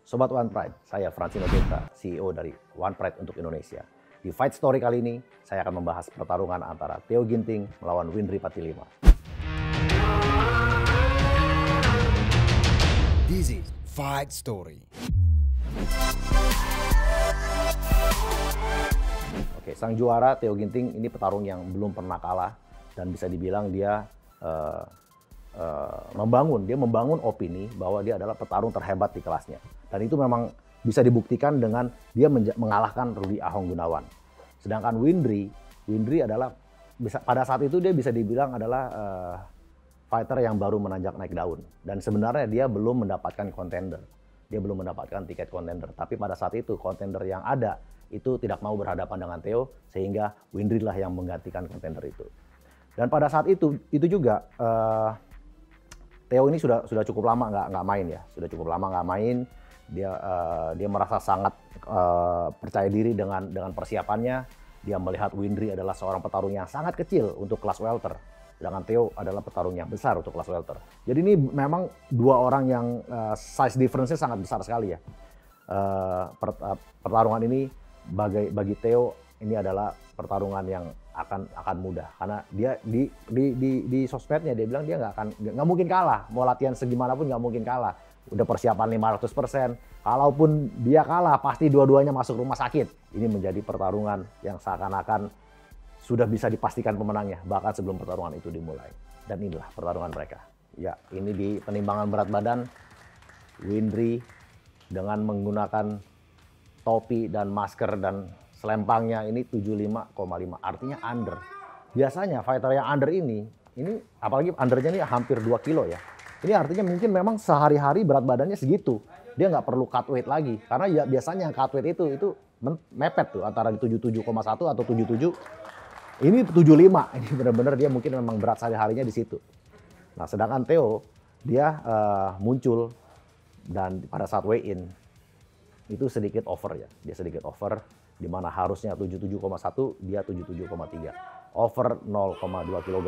Sobat One Pride, saya Francino Beta, CEO dari One Pride untuk Indonesia. Di Fight Story kali ini, saya akan membahas pertarungan antara Theo Ginting melawan Windri Patilima. This is Fight Story. Oke, sang juara Theo Ginting ini petarung yang belum pernah kalah dan bisa dibilang dia membangun opini bahwa dia adalah petarung terhebat di kelasnya. Dan itu memang bisa dibuktikan dengan dia mengalahkan Rudy Ahong Gunawan. Sedangkan Windri adalah pada saat itu dia bisa dibilang adalah fighter yang baru menanjak naik daun. Dan sebenarnya dia belum mendapatkan kontender. Dia belum mendapatkan tiket kontender. Tapi pada saat itu kontender yang ada itu tidak mau berhadapan dengan Theo, sehingga Windri lah yang menggantikan kontender itu. Dan pada saat itu juga Theo ini sudah cukup lama nggak main ya, sudah cukup lama nggak main. Dia merasa sangat percaya diri dengan persiapannya. Dia melihat Windri adalah seorang petarung yang sangat kecil untuk kelas welter, sedangkan Theo adalah petarung yang besar untuk kelas welter. Jadi ini memang dua orang yang size difference-nya sangat besar sekali ya. Pertarungan ini bagi Theo ini adalah pertarungan yang akan mudah, karena dia di sosmednya dia bilang dia nggak mungkin kalah, mau latihan segimanapun nggak mungkin kalah. Udah persiapan 500%, kalaupun dia kalah pasti dua-duanya masuk rumah sakit. Ini menjadi pertarungan yang seakan-akan sudah bisa dipastikan pemenangnya bahkan sebelum pertarungan itu dimulai. Dan inilah pertarungan mereka. Ya, ini di penimbangan berat badan, Windri dengan menggunakan topi dan masker dan selempangnya ini 75,5, artinya under. Biasanya fighter yang under ini apalagi undernya ini hampir 2 kilo ya. Ini artinya mungkin memang sehari-hari berat badannya segitu. Dia nggak perlu cut weight lagi. Karena ya biasanya yang cut weight itu mepet tuh antara 77,1 atau 77. Ini 75. Ini benar-benar dia mungkin memang berat sehari-harinya di situ. Nah, sedangkan Theo dia muncul dan pada saat weigh in itu sedikit over ya. Dia sedikit over, di mana harusnya 77,1, dia 77,3. Over 0,2 kg.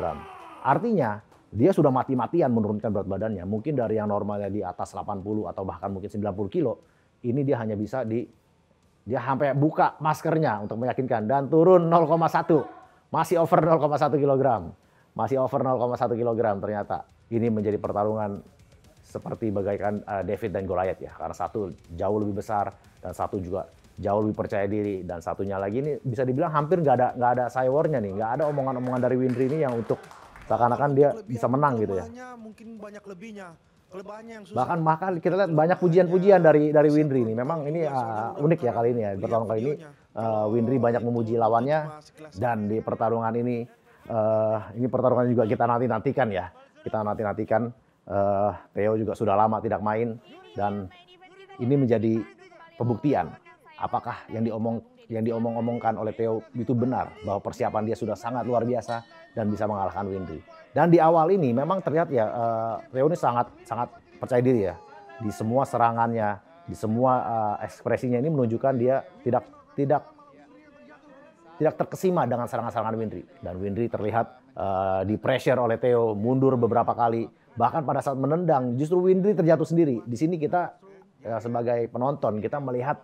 Artinya dia sudah mati-matian menurunkan berat badannya. Mungkin dari yang normalnya di atas 80 atau bahkan mungkin 90 kilo, ini dia hanya bisa dia sampai buka maskernya untuk meyakinkan dan turun 0,1. Masih over 0,1 kg. Masih over 0,1 kg ternyata. Ini menjadi pertarungan seperti bagaikan David dan Goliath ya. Karena satu jauh lebih besar dan satu juga jauh lebih percaya diri, dan satunya lagi ini bisa dibilang hampir nggak ada cywarnya nih. Nggak ada omongan-omongan dari Windri ini yang untuk seakan-akan dia bisa menang gitu ya. Mungkin banyak lebihnya. Bahkan kita lihat banyak pujian-pujian dari Windri ini. Memang ini unik ya kali ini ya. Di pertarungan kali ini Windri banyak memuji lawannya, dan di pertarungan ini pertarungan juga kita nantikan ya. Kita nantikan. Theo juga sudah lama tidak main, dan ini menjadi pembuktian apakah yang diomong-omongkan oleh Theo itu benar, bahwa persiapan dia sudah sangat luar biasa dan bisa mengalahkan Windri. Dan di awal ini memang terlihat ya Theo ini sangat percaya diri ya. Di semua serangannya, di semua ekspresinya ini menunjukkan dia tidak terkesima dengan serangan-serangan Windri. Dan Windri terlihat di pressure oleh Theo, mundur beberapa kali. Bahkan pada saat menendang justru Windri terjatuh sendiri. Di sini kita sebagai penonton kita melihat,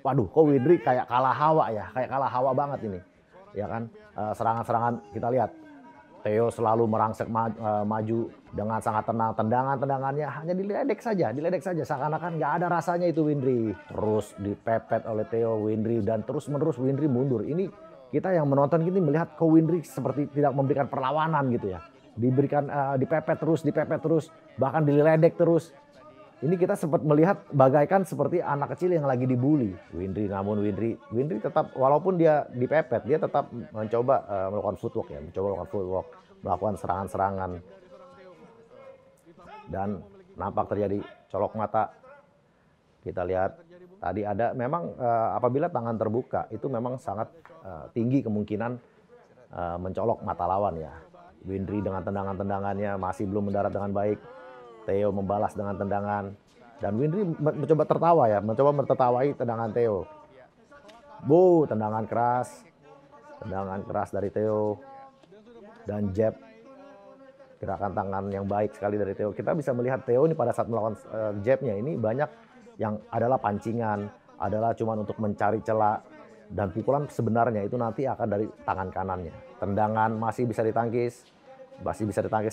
waduh, kok Windri kayak kalah hawa ya, kayak kalah hawa banget ini. Ya kan, serangan-serangan kita lihat Theo selalu merangsek maju dengan sangat tenang. Tendangannya hanya diledek saja, seakan-akan nggak ada rasanya itu Windri. Terus dipepet oleh Theo Windri, dan terus-menerus Windri mundur. Ini kita yang menonton ini melihat kok Windri seperti tidak memberikan perlawanan gitu ya. Dipepet terus, bahkan diledek terus. Ini kita sempat melihat bagaikan seperti anak kecil yang lagi dibully. Namun Windri tetap, walaupun dia dipepet, dia tetap mencoba melakukan footwork ya, melakukan serangan-serangan. Dan nampak terjadi colok mata. Kita lihat tadi ada memang apabila tangan terbuka itu memang sangat tinggi kemungkinan mencolok mata lawan ya. Windri dengan tendangan-tendangannya masih belum mendarat dengan baik. Theo membalas dengan tendangan, dan Windri mencoba tertawai tendangan Theo. Tendangan keras dari Theo, dan jab, gerakan tangan yang baik sekali dari Theo. Kita bisa melihat Theo ini pada saat melakukan jabnya ini banyak yang adalah pancingan, adalah cuma untuk mencari celah, dan pukulan sebenarnya itu nanti akan dari tangan kanannya. Tendangan masih bisa ditangkis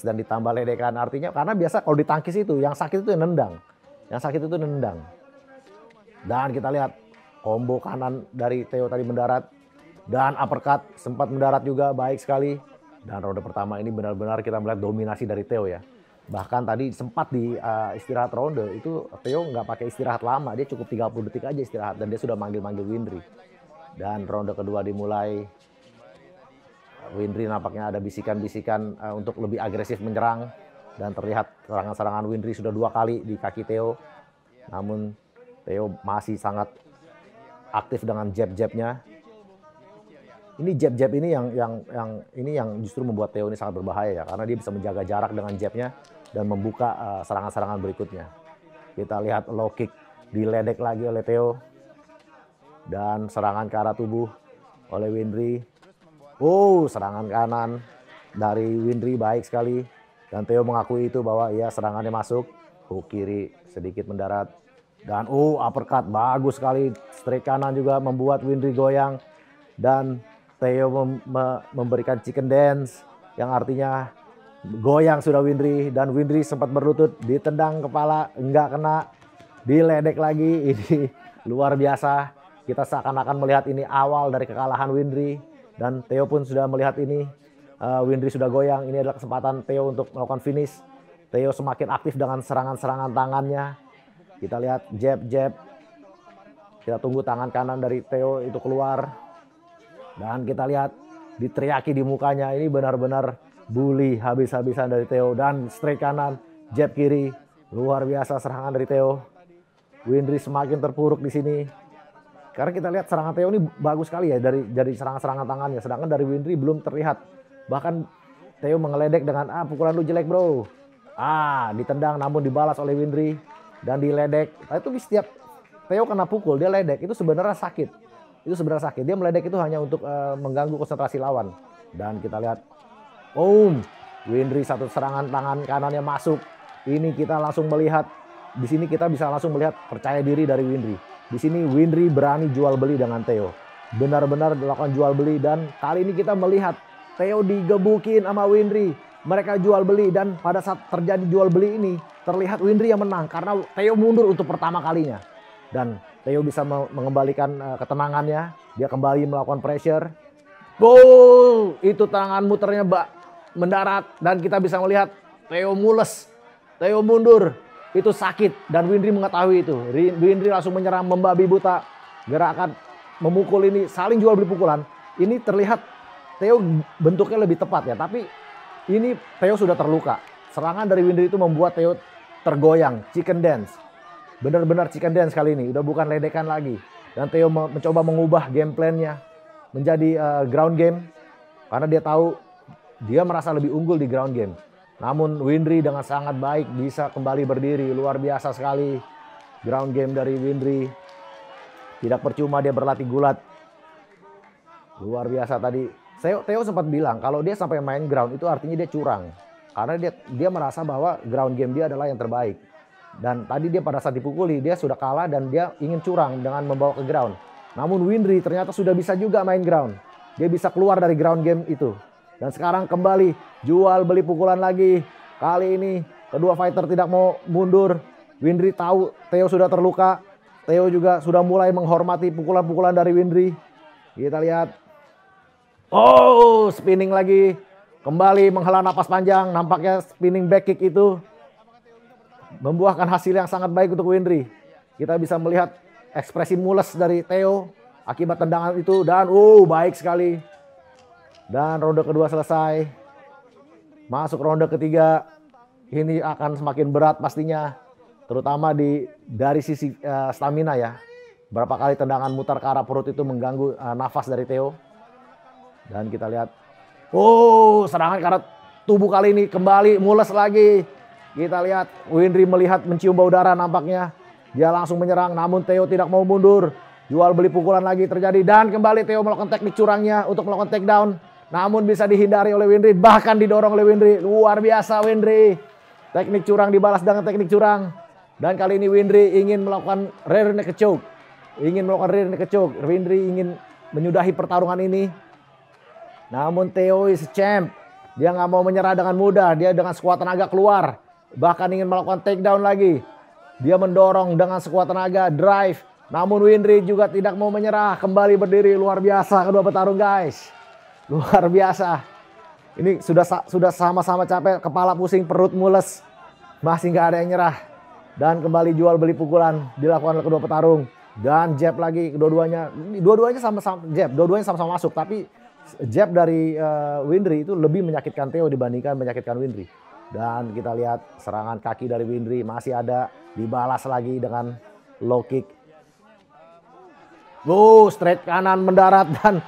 dan ditambah ledekan. Artinya karena biasa kalau ditangkis itu yang sakit itu yang nendang. Dan kita lihat combo kanan dari Theo tadi mendarat, dan uppercut sempat mendarat juga baik sekali. Dan ronde pertama ini benar-benar kita melihat dominasi dari Theo ya. Bahkan tadi sempat di istirahat ronde itu Theo nggak pakai istirahat lama, dia cukup 30 detik aja istirahat dan dia sudah manggil-manggil Windry. Dan ronde kedua dimulai. Windry nampaknya ada bisikan-bisikan untuk lebih agresif menyerang, dan terlihat serangan-serangan Windry sudah 2 kali di kaki Theo. Namun Theo masih sangat aktif dengan jab-jabnya. Ini jab-jab ini yang justru membuat Theo ini sangat berbahaya ya, karena dia bisa menjaga jarak dengan jabnya dan membuka serangan-serangan berikutnya. Kita lihat low kick diledek lagi oleh Theo, dan serangan ke arah tubuh oleh Windry. Serangan kanan dari Windry baik sekali, dan Theo mengakui itu bahwa ya serangannya masuk. Hook kiri sedikit mendarat, dan uppercut bagus sekali, straight kanan juga membuat Windry goyang, dan Theo memberikan chicken dance yang artinya goyang sudah Windry, dan Windry sempat berlutut, ditendang kepala, enggak kena, diledek lagi. Ini luar biasa. Kita seakan-akan melihat ini awal dari kekalahan Windry, dan Theo pun sudah melihat ini. Windry sudah goyang, ini adalah kesempatan Theo untuk melakukan finish. Theo semakin aktif dengan serangan-serangan tangannya. Kita lihat jab. Kita tunggu tangan kanan dari Theo itu keluar. Dan kita lihat diteriaki di mukanya, ini benar-benar bully habis-habisan dari Theo. Dan straight kanan, jab kiri, luar biasa serangan dari Theo. Windry semakin terpuruk di sini. Karena kita lihat serangan Theo ini bagus sekali ya dari serangan-serangan tangannya. Sedangkan dari Windry belum terlihat. Bahkan Theo mengeledek dengan pukulan lu jelek bro. Ditendang namun dibalas oleh Windry dan diledek. Itu di setiap Theo kena pukul dia ledek, itu sebenarnya sakit. Dia meledek itu hanya untuk mengganggu konsentrasi lawan. Dan kita lihat, Windry satu serangan tangan kanannya masuk. Ini kita langsung melihat, di sini kita bisa langsung melihat percaya diri dari Windry. Di sini Windry berani jual beli dengan Theo. Benar-benar dilakukan jual beli, dan kali ini kita melihat Theo digebukin sama Windry. Mereka jual beli, dan pada saat terjadi jual beli ini terlihat Windry yang menang karena Theo mundur untuk pertama kalinya. Dan Theo bisa mengembalikan ketenangannya. Dia kembali melakukan pressure. Itu tangan muternya mendarat, dan kita bisa melihat Theo mules. Theo mundur. Itu sakit, dan Windry mengetahui itu. Windry langsung menyerang membabi buta. Gerakan memukul ini saling jual beli pukulan. Ini terlihat Theo bentuknya lebih tepat ya, tapi ini Theo sudah terluka. Serangan dari Windry itu membuat Theo tergoyang, chicken dance. Benar-benar chicken dance kali ini, udah bukan ledekan lagi. Dan Theo mencoba mengubah game plan-nya menjadi ground game. Karena dia tahu dia merasa lebih unggul di ground game. Namun Windry dengan sangat baik bisa kembali berdiri. Luar biasa sekali ground game dari Windry. Tidak percuma dia berlatih gulat. Luar biasa tadi. Theo sempat bilang kalau dia sampai main ground itu artinya dia curang. Karena dia merasa bahwa ground game dia adalah yang terbaik. Dan tadi dia pada saat dipukuli dia sudah kalah dan dia ingin curang dengan membawa ke ground. Namun Windry ternyata sudah bisa juga main ground. Dia bisa keluar dari ground game itu. Dan sekarang kembali jual beli pukulan lagi. Kali ini kedua fighter tidak mau mundur. Windry tahu Theo sudah terluka. Theo juga sudah mulai menghormati pukulan-pukulan dari Windry. Kita lihat. Spinning lagi. Kembali menghela napas panjang. Nampaknya spinning back kick itu membuahkan hasil yang sangat baik untuk Windry. Kita bisa melihat ekspresi mules dari Theo akibat tendangan itu, dan baik sekali. Dan ronde kedua selesai. Masuk ronde ketiga. Ini akan semakin berat pastinya, terutama dari sisi stamina ya. Berapa kali tendangan mutar ke arah perut itu mengganggu nafas dari Theo. Dan kita lihat, serangan ke arah tubuh kali ini kembali mules lagi. Kita lihat Windry mencium bau darah nampaknya. Dia langsung menyerang, namun Theo tidak mau mundur. Jual beli pukulan lagi terjadi, dan kembali Theo melakukan teknik curangnya untuk melakukan takedown. Namun bisa dihindari oleh Windry, bahkan didorong oleh Windry. Luar biasa Windry. Teknik curang dibalas dengan teknik curang. Dan kali ini Windry ingin melakukan rear naked choke. Windry ingin menyudahi pertarungan ini. Namun Theo is champ. Dia nggak mau menyerah dengan mudah. Dia dengan sekuat tenaga keluar. Bahkan ingin melakukan takedown lagi. Dia mendorong dengan sekuat tenaga, drive. Namun Windry juga tidak mau menyerah. Kembali berdiri, luar biasa kedua petarung guys. Luar biasa. Ini sudah sama-sama capek, kepala pusing, perut mules. Masih nggak ada yang nyerah. Dan kembali jual beli pukulan dilakukan oleh kedua petarung. Dan jab lagi, dua-duanya sama-sama jab, dua-duanya sama-sama masuk. Tapi jab dari Windry itu lebih menyakitkan Theo dibandingkan menyakitkan Windry. Dan kita lihat serangan kaki dari Windry masih ada, dibalas lagi dengan low kick. Straight kanan mendarat dan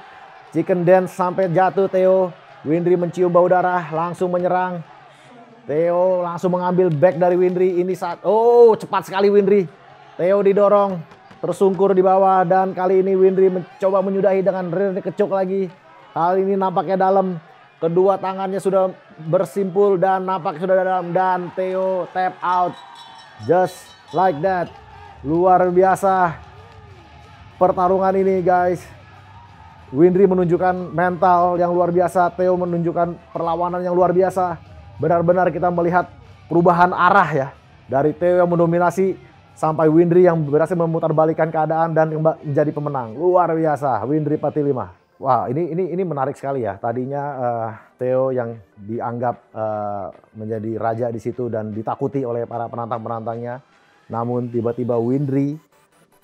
chicken dance sampai jatuh Theo. Windry mencium bau darah, langsung menyerang. Theo langsung mengambil back dari Windry. Ini saat, cepat sekali Windry. Theo didorong, tersungkur di bawah, dan kali ini Windry mencoba menyudahi dengan rear naked choke lagi. Kali ini nampaknya dalam. Kedua tangannya sudah bersimpul dan nampaknya sudah dalam. Dan Theo tap out. Just like that. Luar biasa pertarungan ini guys. Windry menunjukkan mental yang luar biasa. Theo menunjukkan perlawanan yang luar biasa. Benar-benar kita melihat perubahan arah ya. Dari Theo yang mendominasi sampai Windry yang berhasil memutarbalikkan keadaan dan menjadi pemenang. Luar biasa Windry 45. Wah, ini menarik sekali ya. Tadinya Theo yang dianggap menjadi raja di situ dan ditakuti oleh para penantang-penantangnya. Namun tiba-tiba Windry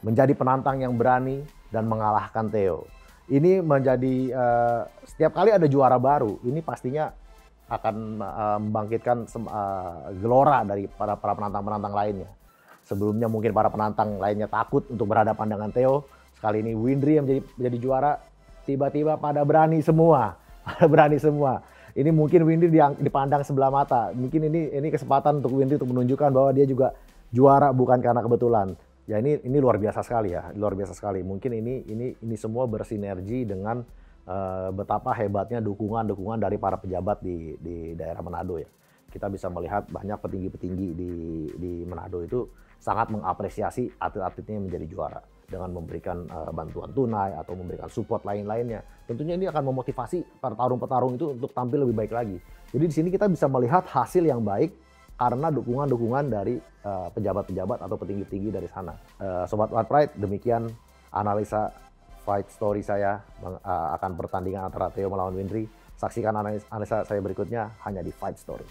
menjadi penantang yang berani dan mengalahkan Theo. Ini menjadi setiap kali ada juara baru, ini pastinya akan membangkitkan gelora dari para penantang-penantang lainnya. Sebelumnya mungkin para penantang lainnya takut untuk berhadapan dengan Theo. Sekali ini Windry yang menjadi juara. Tiba-tiba pada berani semua. Ini mungkin Windry dipandang sebelah mata. Mungkin ini kesempatan untuk Windry untuk menunjukkan bahwa dia juga juara bukan karena kebetulan. Ya ini luar biasa sekali ya, luar biasa sekali. Mungkin ini semua bersinergi dengan betapa hebatnya dukungan dari para pejabat di daerah Manado ya. Kita bisa melihat banyak petinggi-petinggi di Manado itu sangat mengapresiasi atlet-atletnya yang menjadi juara dengan memberikan bantuan tunai atau memberikan support lain-lainnya. Tentunya ini akan memotivasi petarung-petarung itu untuk tampil lebih baik lagi. Jadi di sini kita bisa melihat hasil yang baik karena dukungan-dukungan dari pejabat-pejabat atau petinggi-petinggi dari sana. Sobat One Pride, demikian analisa fight story saya akan pertandingan antara Theo melawan Windry. Saksikan analisa saya berikutnya hanya di Fight Story.